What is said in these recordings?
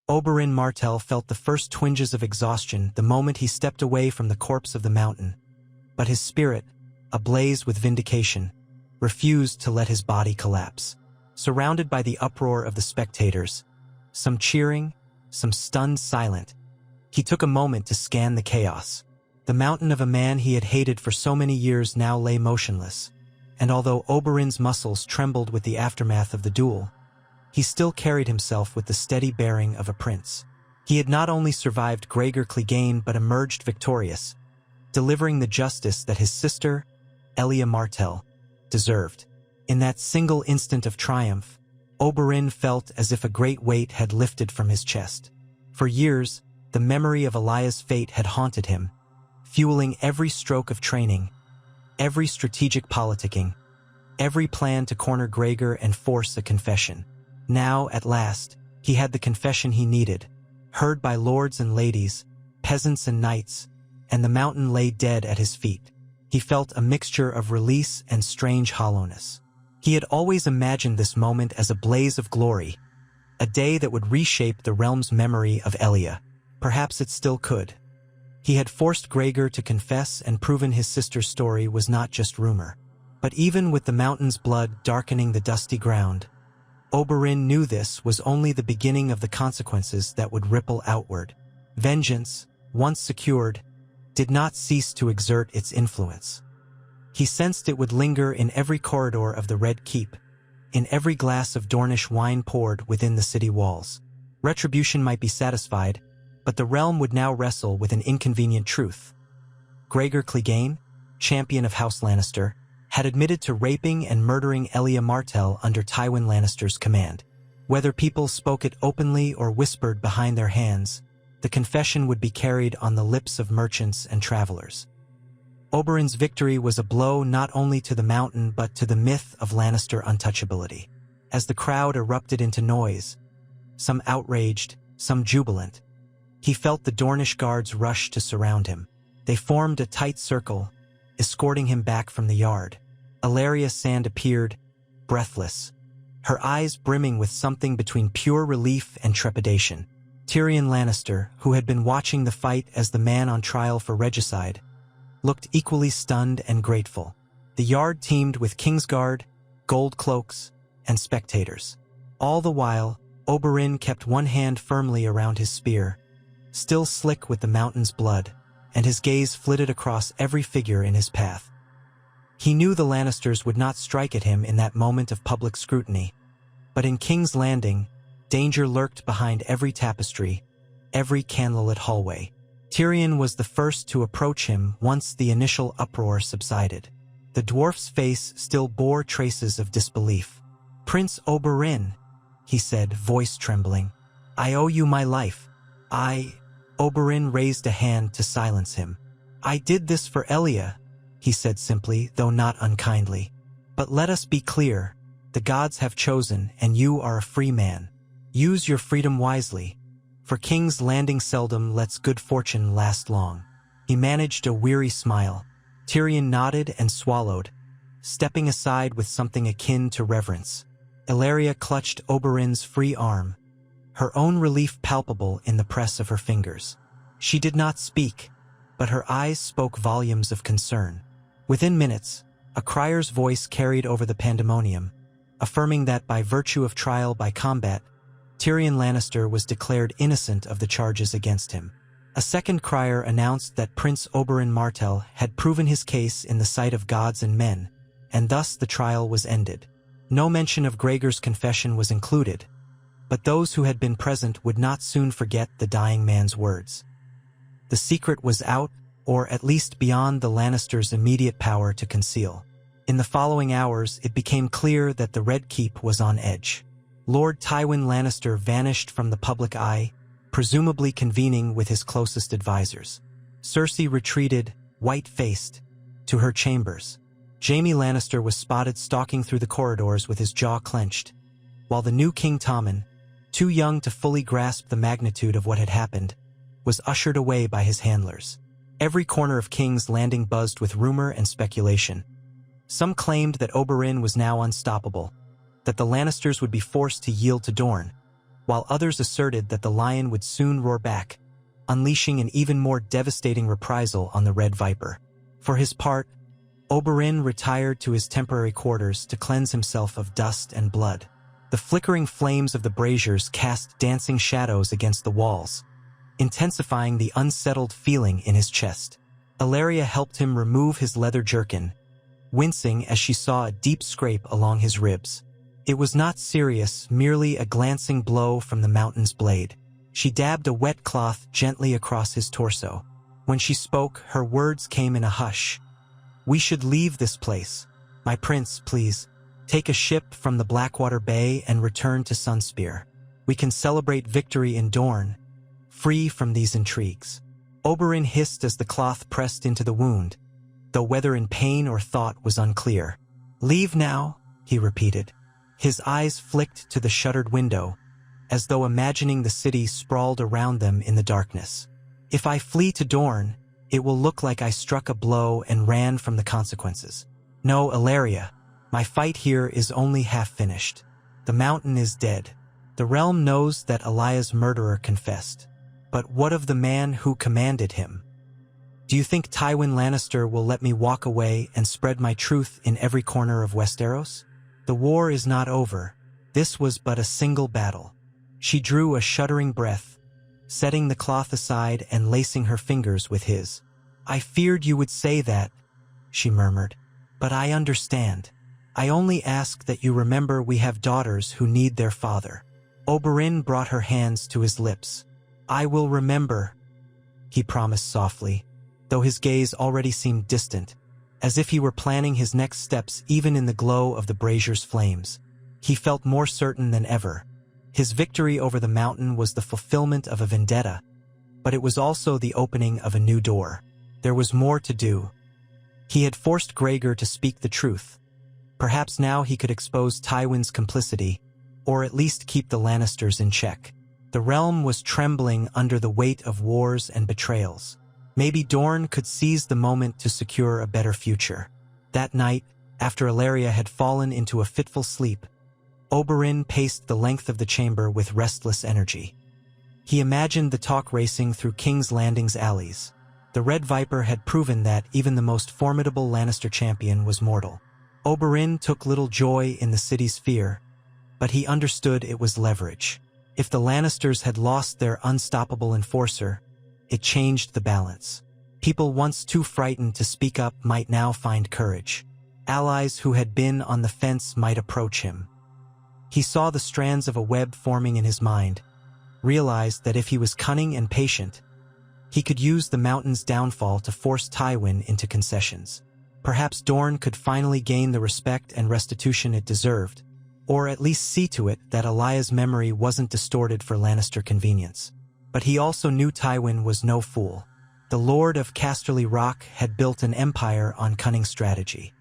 Oberyn Martell felt the first twinges of exhaustion the moment he stepped away from the corpse of the mountain, but his spirit, ablaze with vindication, refused to let his body collapse. Surrounded by the uproar of the spectators, some cheering, some stunned silent, he took a moment to scan the chaos. The mountain of a man he had hated for so many years now lay motionless, and although Oberyn's muscles trembled with the aftermath of the duel, he still carried himself with the steady bearing of a prince. He had not only survived Gregor Clegane but emerged victorious, delivering the justice that his sister, Elia Martell, deserved. In that single instant of triumph, Oberyn felt as if a great weight had lifted from his chest. For years, the memory of Elia's fate had haunted him, fueling every stroke of training, every strategic politicking, every plan to corner Gregor and force a confession. Now, at last, he had the confession he needed, heard by lords and ladies, peasants and knights, and the mountain lay dead at his feet. He felt a mixture of release and strange hollowness. He had always imagined this moment as a blaze of glory, a day that would reshape the realm's memory of Elia. Perhaps it still could. He had forced Gregor to confess and proven his sister's story was not just rumor. But even with the mountain's blood darkening the dusty ground, Oberyn knew this was only the beginning of the consequences that would ripple outward. Vengeance, once secured, did not cease to exert its influence. He sensed it would linger in every corridor of the Red Keep, in every glass of Dornish wine poured within the city walls. Retribution might be satisfied, but the realm would now wrestle with an inconvenient truth. Gregor Clegane, champion of House Lannister, had admitted to raping and murdering Elia Martell under Tywin Lannister's command. Whether people spoke it openly or whispered behind their hands, the confession would be carried on the lips of merchants and travelers. Oberyn's victory was a blow not only to the mountain but to the myth of Lannister untouchability. As the crowd erupted into noise, some outraged, some jubilant, he felt the Dornish guards rush to surround him. They formed a tight circle, escorting him back from the yard. Ellaria Sand appeared, breathless, her eyes brimming with something between pure relief and trepidation. Tyrion Lannister, who had been watching the fight as the man on trial for regicide, looked equally stunned and grateful. The yard teemed with Kingsguard, gold cloaks, and spectators. All the while, Oberyn kept one hand firmly around his spear, still slick with the mountain's blood, and his gaze flitted across every figure in his path. He knew the Lannisters would not strike at him in that moment of public scrutiny, but in King's Landing, danger lurked behind every tapestry, every candlelit hallway. Tyrion was the first to approach him once the initial uproar subsided. The dwarf's face still bore traces of disbelief. "Prince Oberyn," he said, voice trembling, "I owe you my life. Oberyn raised a hand to silence him. "I did this for Elia," he said simply, though not unkindly. "But let us be clear, the gods have chosen, and you are a free man. Use your freedom wisely, for King's Landing seldom lets good fortune last long." He managed a weary smile. Tyrion nodded and swallowed, stepping aside with something akin to reverence. Ellaria clutched Oberyn's free arm, her own relief palpable in the press of her fingers. She did not speak, but her eyes spoke volumes of concern. Within minutes, a crier's voice carried over the pandemonium, affirming that by virtue of trial by combat, Tyrion Lannister was declared innocent of the charges against him. A second crier announced that Prince Oberyn Martell had proven his case in the sight of gods and men, and thus the trial was ended. No mention of Gregor's confession was included, but those who had been present would not soon forget the dying man's words. The secret was out, or at least beyond the Lannisters' immediate power to conceal. In the following hours, it became clear that the Red Keep was on edge. Lord Tywin Lannister vanished from the public eye, presumably convening with his closest advisors. Cersei retreated, white-faced, to her chambers. Jaime Lannister was spotted stalking through the corridors with his jaw clenched, while the new King Tommen, too young to fully grasp the magnitude of what had happened, was ushered away by his handlers. Every corner of King's Landing buzzed with rumor and speculation. Some claimed that Oberyn was now unstoppable, that the Lannisters would be forced to yield to Dorne, while others asserted that the lion would soon roar back, unleashing an even more devastating reprisal on the Red Viper. For his part, Oberyn retired to his temporary quarters to cleanse himself of dust and blood. The flickering flames of the braziers cast dancing shadows against the walls, intensifying the unsettled feeling in his chest. Ilaria helped him remove his leather jerkin, wincing as she saw a deep scrape along his ribs. It was not serious, merely a glancing blow from the mountain's blade. She dabbed a wet cloth gently across his torso. When she spoke, her words came in a hush. "We should leave this place. My prince, please. Take a ship from the Blackwater Bay and return to Sunspear. We can celebrate victory in Dorne, free from these intrigues." Oberyn hissed as the cloth pressed into the wound, though whether in pain or thought was unclear. "Leave now," he repeated. His eyes flicked to the shuttered window, as though imagining the city sprawled around them in the darkness. "If I flee to Dorne, it will look like I struck a blow and ran from the consequences. No, Ilaria, my fight here is only half finished. The mountain is dead. The realm knows that Elia's murderer confessed. But what of the man who commanded him? Do you think Tywin Lannister will let me walk away and spread my truth in every corner of Westeros? The war is not over. This was but a single battle." She drew a shuddering breath, setting the cloth aside and lacing her fingers with his. "I feared you would say that," she murmured. "But I understand. I only ask that you remember we have daughters who need their father." Oberyn brought her hands to his lips. "I will remember," he promised softly, though his gaze already seemed distant, as if he were planning his next steps even in the glow of the brazier's flames. He felt more certain than ever. His victory over the mountain was the fulfillment of a vendetta, but it was also the opening of a new door. There was more to do. He had forced Gregor to speak the truth. Perhaps now he could expose Tywin's complicity, or at least keep the Lannisters in check. The realm was trembling under the weight of wars and betrayals. Maybe Dorne could seize the moment to secure a better future. That night, after Ilaria had fallen into a fitful sleep, Oberyn paced the length of the chamber with restless energy. He imagined the talk racing through King's Landing's alleys. The Red Viper had proven that even the most formidable Lannister champion was mortal. Oberyn took little joy in the city's fear, but he understood it was leverage. If the Lannisters had lost their unstoppable enforcer, it changed the balance. People once too frightened to speak up might now find courage. Allies who had been on the fence might approach him. He saw the strands of a web forming in his mind, realized that if he was cunning and patient, he could use the mountain's downfall to force Tywin into concessions. Perhaps Dorne could finally gain the respect and restitution it deserved, or at least see to it that Elia's memory wasn't distorted for Lannister convenience. But he also knew Tywin was no fool. The Lord of Casterly Rock had built an empire on cunning strategy.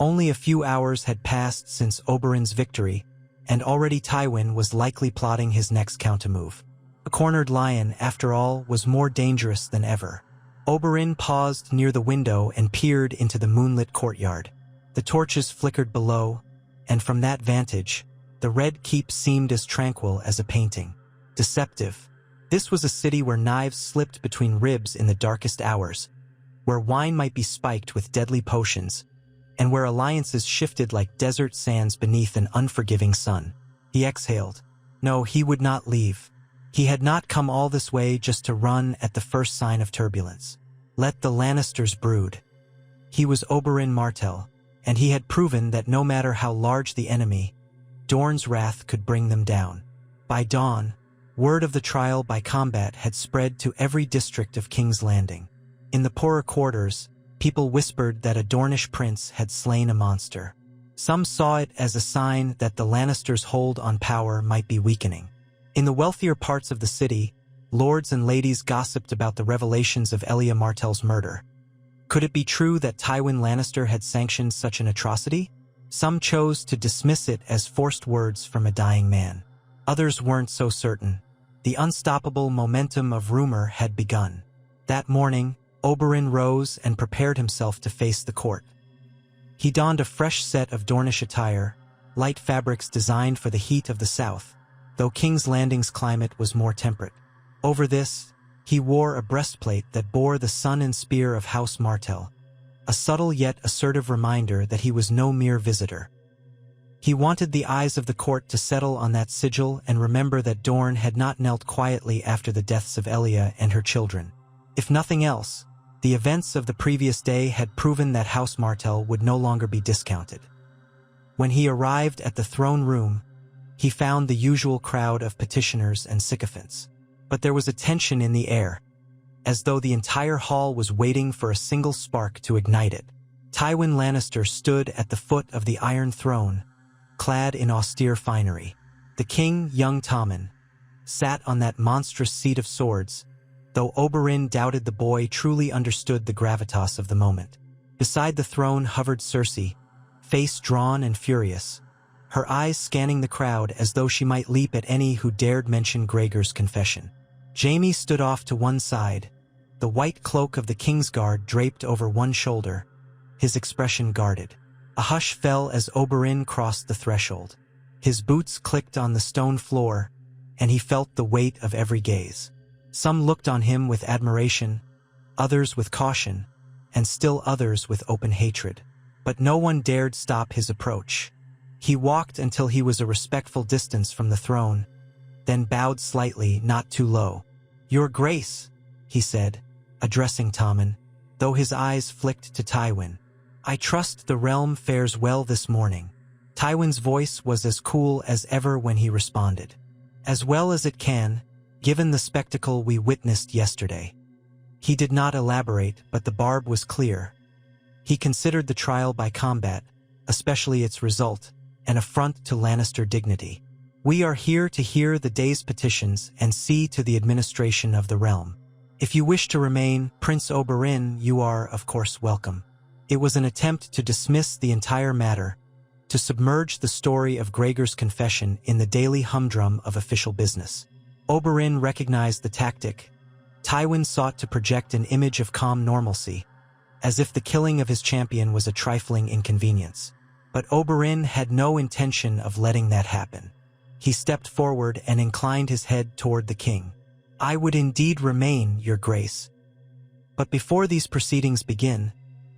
Only a few hours had passed since Oberyn's victory, and already Tywin was likely plotting his next countermove. A cornered lion, after all, was more dangerous than ever. Oberyn paused near the window and peered into the moonlit courtyard. The torches flickered below, and from that vantage, the Red Keep seemed as tranquil as a painting. Deceptive. This was a city where knives slipped between ribs in the darkest hours, where wine might be spiked with deadly potions, and where alliances shifted like desert sands beneath an unforgiving sun. He exhaled. No, he would not leave. He had not come all this way just to run at the first sign of turbulence. Let the Lannisters brood. He was Oberyn Martell, and he had proven that no matter how large the enemy, Dorne's wrath could bring them down. By dawn, word of the trial by combat had spread to every district of King's Landing. In the poorer quarters, people whispered that a Dornish prince had slain a monster. Some saw it as a sign that the Lannisters' hold on power might be weakening. In the wealthier parts of the city, lords and ladies gossiped about the revelations of Elia Martell's murder. Could it be true that Tywin Lannister had sanctioned such an atrocity? Some chose to dismiss it as forced words from a dying man. Others weren't so certain. The unstoppable momentum of rumor had begun. That morning, Oberyn rose and prepared himself to face the court. He donned a fresh set of Dornish attire, light fabrics designed for the heat of the south. though King's Landing's climate was more temperate. Over this, he wore a breastplate that bore the sun and spear of House Martell, a subtle yet assertive reminder that he was no mere visitor. He wanted the eyes of the court to settle on that sigil and remember that Dorne had not knelt quietly after the deaths of Elia and her children. If nothing else, the events of the previous day had proven that House Martell would no longer be discounted. When he arrived at the throne room, he found the usual crowd of petitioners and sycophants. But there was a tension in the air, as though the entire hall was waiting for a single spark to ignite it. Tywin Lannister stood at the foot of the Iron Throne, clad in austere finery. The king, young Tommen, sat on that monstrous seat of swords, though Oberyn doubted the boy truly understood the gravitas of the moment. Beside the throne hovered Cersei, face drawn and furious, her eyes scanning the crowd as though she might leap at any who dared mention Gregor's confession. Jaime stood off to one side, the white cloak of the Kingsguard draped over one shoulder, his expression guarded. A hush fell as Oberyn crossed the threshold. His boots clicked on the stone floor, and he felt the weight of every gaze. Some looked on him with admiration, others with caution, and still others with open hatred. But no one dared stop his approach. He walked until he was a respectful distance from the throne, then bowed slightly, not too low. "Your Grace," he said, addressing Tommen, though his eyes flicked to Tywin. "I trust the realm fares well this morning." Tywin's voice was as cool as ever when he responded. "As well as it can, given the spectacle we witnessed yesterday." He did not elaborate, but the barb was clear. He considered the trial by combat, especially its result, an affront to Lannister dignity. "We are here to hear the day's petitions and see to the administration of the realm. If you wish to remain, Prince Oberyn, you are, of course, welcome." It was an attempt to dismiss the entire matter, to submerge the story of Gregor's confession in the daily humdrum of official business. Oberyn recognized the tactic. Tywin sought to project an image of calm normalcy, as if the killing of his champion was a trifling inconvenience. But Oberyn had no intention of letting that happen. He stepped forward and inclined his head toward the king. "I would indeed remain, Your Grace. But before these proceedings begin,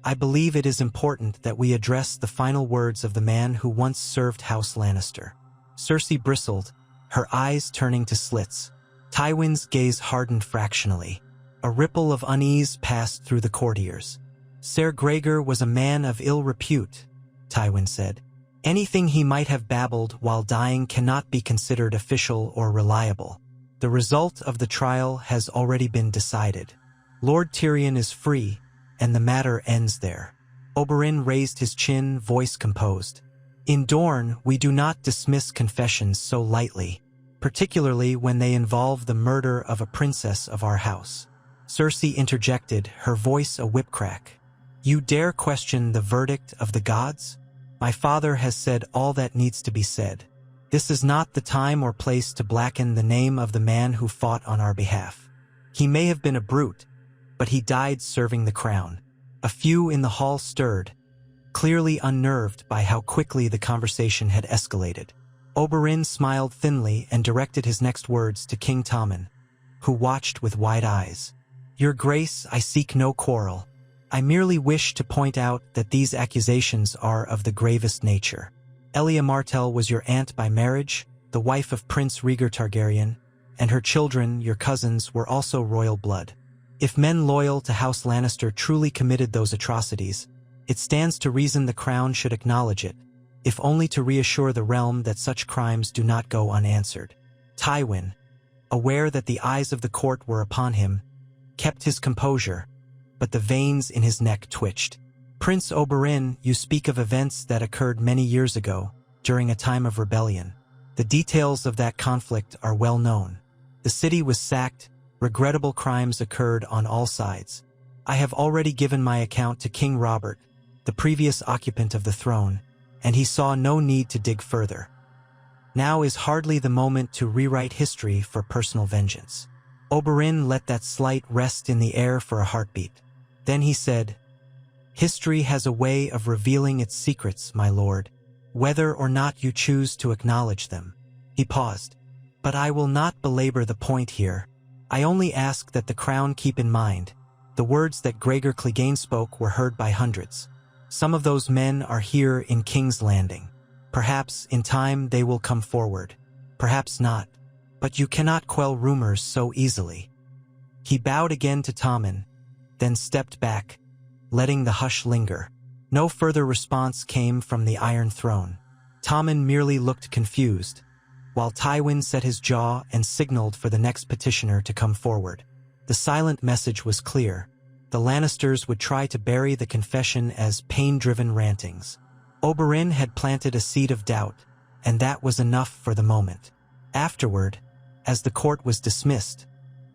I believe it is important that we address the final words of the man who once served House Lannister." Cersei bristled, her eyes turning to slits. Tywin's gaze hardened fractionally. A ripple of unease passed through the courtiers. "Ser Gregor was a man of ill repute," Tywin said. "Anything he might have babbled while dying cannot be considered official or reliable. The result of the trial has already been decided. Lord Tyrion is free, and the matter ends there." Oberyn raised his chin, voice composed. "In Dorne, we do not dismiss confessions so lightly, particularly when they involve the murder of a princess of our house." Cersei interjected, her voice a whipcrack. "You dare question the verdict of the gods? My father has said all that needs to be said. This is not the time or place to blacken the name of the man who fought on our behalf. He may have been a brute, but he died serving the crown." A few in the hall stirred, clearly unnerved by how quickly the conversation had escalated. Oberyn smiled thinly and directed his next words to King Tommen, who watched with wide eyes. "Your Grace, I seek no quarrel. I merely wish to point out that these accusations are of the gravest nature. Elia Martell was your aunt by marriage, the wife of Prince Rhaegar Targaryen, and her children, your cousins, were also royal blood. If men loyal to House Lannister truly committed those atrocities, it stands to reason the crown should acknowledge it, if only to reassure the realm that such crimes do not go unanswered." Tywin, aware that the eyes of the court were upon him, kept his composure, but the veins in his neck twitched. "Prince Oberyn, you speak of events that occurred many years ago, during a time of rebellion. The details of that conflict are well known. The city was sacked, regrettable crimes occurred on all sides. I have already given my account to King Robert, the previous occupant of the throne, and he saw no need to dig further. Now is hardly the moment to rewrite history for personal vengeance." Oberyn let that slight rest in the air for a heartbeat. Then he said, "History has a way of revealing its secrets, my lord, whether or not you choose to acknowledge them." He paused, But I will not belabor the point here. I only ask that the crown keep in mind, the words that Gregor Clegane spoke were heard by hundreds. Some of those men are here in King's Landing. Perhaps, in time, they will come forward. Perhaps not. But you cannot quell rumors so easily. He bowed again to Tommen, then stepped back, letting the hush linger. No further response came from the Iron Throne. Tommen merely looked confused, while Tywin set his jaw and signaled for the next petitioner to come forward. The silent message was clear. The Lannisters would try to bury the confession as pain-driven rantings. Oberyn had planted a seed of doubt, and that was enough for the moment. Afterward, as the court was dismissed,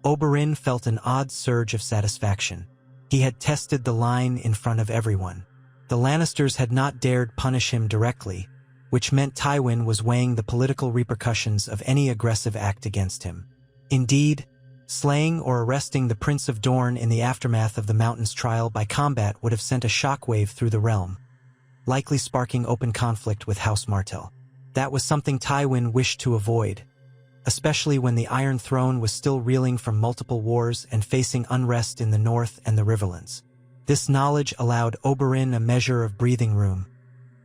Oberyn felt an odd surge of satisfaction. He had tested the line in front of everyone. The Lannisters had not dared punish him directly, which meant Tywin was weighing the political repercussions of any aggressive act against him. Indeed, slaying or arresting the Prince of Dorne in the aftermath of the Mountain's trial by combat would have sent a shockwave through the realm, likely sparking open conflict with House Martell. That was something Tywin wished to avoid, especially when the Iron Throne was still reeling from multiple wars and facing unrest in the north and the Riverlands. This knowledge allowed Oberyn a measure of breathing room.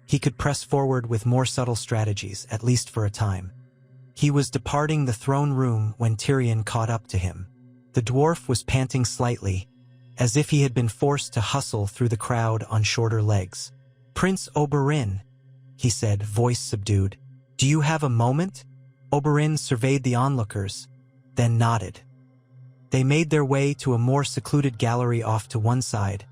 He could press forward with more subtle strategies, at least for a time. He was departing the throne room when Tyrion caught up to him. The dwarf was panting slightly, as if he had been forced to hustle through the crowd on shorter legs. "Prince Oberyn," he said, voice subdued. "Do you have a moment?" Oberyn surveyed the onlookers, then nodded. They made their way to a more secluded gallery off to one side,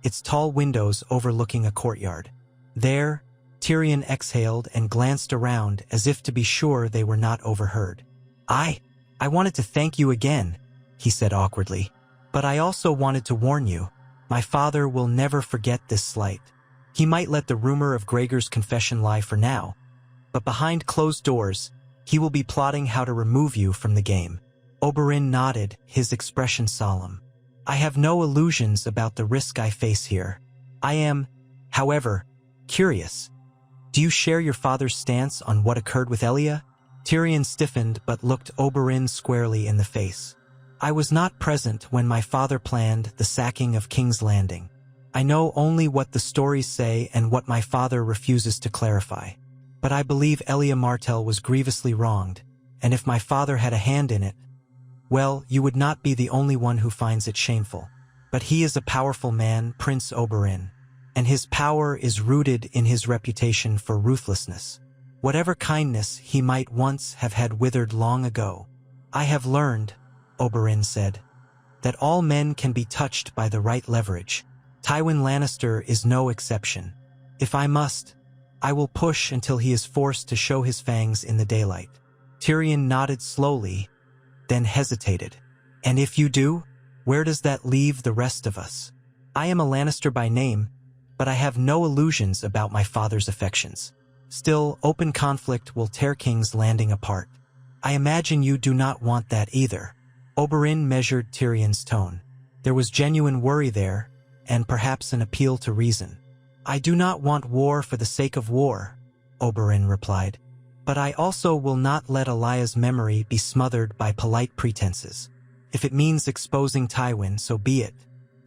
its tall windows overlooking a courtyard. There, Tyrion exhaled and glanced around as if to be sure they were not overheard. I wanted to thank you again," he said awkwardly. "But I also wanted to warn you. My father will never forget this slight. He might let the rumor of Gregor's confession lie for now, but behind closed doors, he will be plotting how to remove you from the game." Oberyn nodded, his expression solemn. "I have no illusions about the risk I face here. I am, however, curious. Do you share your father's stance on what occurred with Elia?" Tyrion stiffened but looked Oberyn squarely in the face. "I was not present when my father planned the sacking of King's Landing. I know only what the stories say and what my father refuses to clarify. But I believe Elia Martell was grievously wronged, and if my father had a hand in it, well, you would not be the only one who finds it shameful. But he is a powerful man, Prince Oberyn, and his power is rooted in his reputation for ruthlessness. Whatever kindness he might once have had withered long ago. I have learned," Oberyn said, "that all men can be touched by the right leverage. Tywin Lannister is no exception. If I must, I will push until he is forced to show his fangs in the daylight." Tyrion nodded slowly, then hesitated. "And if you do, where does that leave the rest of us? I am a Lannister by name, but I have no illusions about my father's affections. Still, open conflict will tear King's Landing apart. I imagine you do not want that either." Oberyn measured Tyrion's tone. There was genuine worry there, and perhaps an appeal to reason. "I do not want war for the sake of war," Oberyn replied. "But I also will not let Elia's memory be smothered by polite pretenses. If it means exposing Tywin, so be it.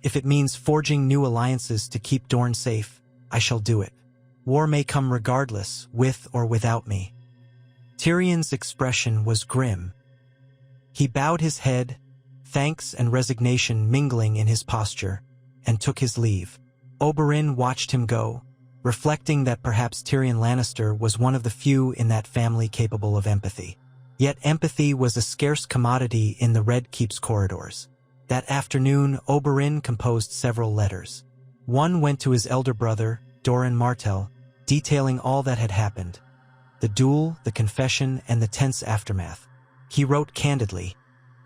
If it means forging new alliances to keep Dorne safe, I shall do it. War may come regardless, with or without me." Tyrion's expression was grim. He bowed his head, thanks and resignation mingling in his posture, and took his leave. Oberyn watched him go, reflecting that perhaps Tyrion Lannister was one of the few in that family capable of empathy. Yet empathy was a scarce commodity in the Red Keep's corridors. That afternoon, Oberyn composed several letters. One went to his elder brother, Doran Martell, detailing all that had happened. The duel, the confession, and the tense aftermath. He wrote candidly,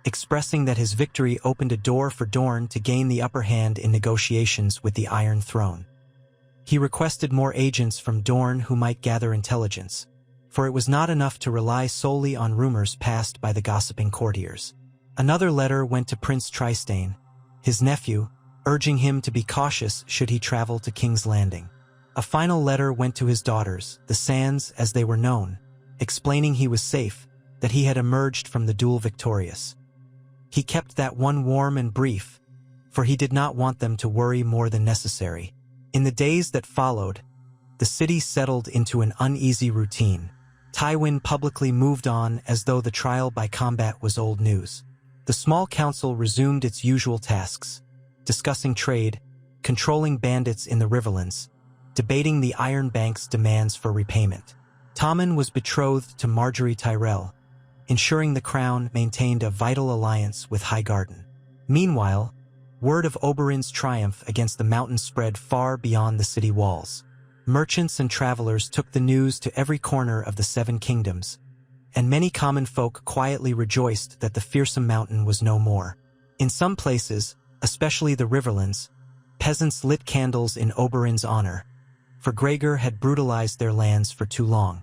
expressing that his victory opened a door for Dorne to gain the upper hand in negotiations with the Iron Throne. He requested more agents from Dorne who might gather intelligence, for it was not enough to rely solely on rumors passed by the gossiping courtiers. Another letter went to Prince Trystane, his nephew, urging him to be cautious should he travel to King's Landing. A final letter went to his daughters, the Sands as they were known, explaining he was safe, that he had emerged from the duel victorious. He kept that one warm and brief, for he did not want them to worry more than necessary. In the days that followed, the city settled into an uneasy routine. Tywin publicly moved on as though the trial by combat was old news. The small council resumed its usual tasks, discussing trade, controlling bandits in the Riverlands, debating the Iron Bank's demands for repayment. Tommen was betrothed to Marjorie Tyrell, ensuring the crown maintained a vital alliance with Highgarden. Meanwhile, word of Oberyn's triumph against the mountain spread far beyond the city walls. Merchants and travelers took the news to every corner of the Seven Kingdoms, and many common folk quietly rejoiced that the fearsome mountain was no more. In some places, especially the Riverlands, peasants lit candles in Oberyn's honor, for Gregor had brutalized their lands for too long.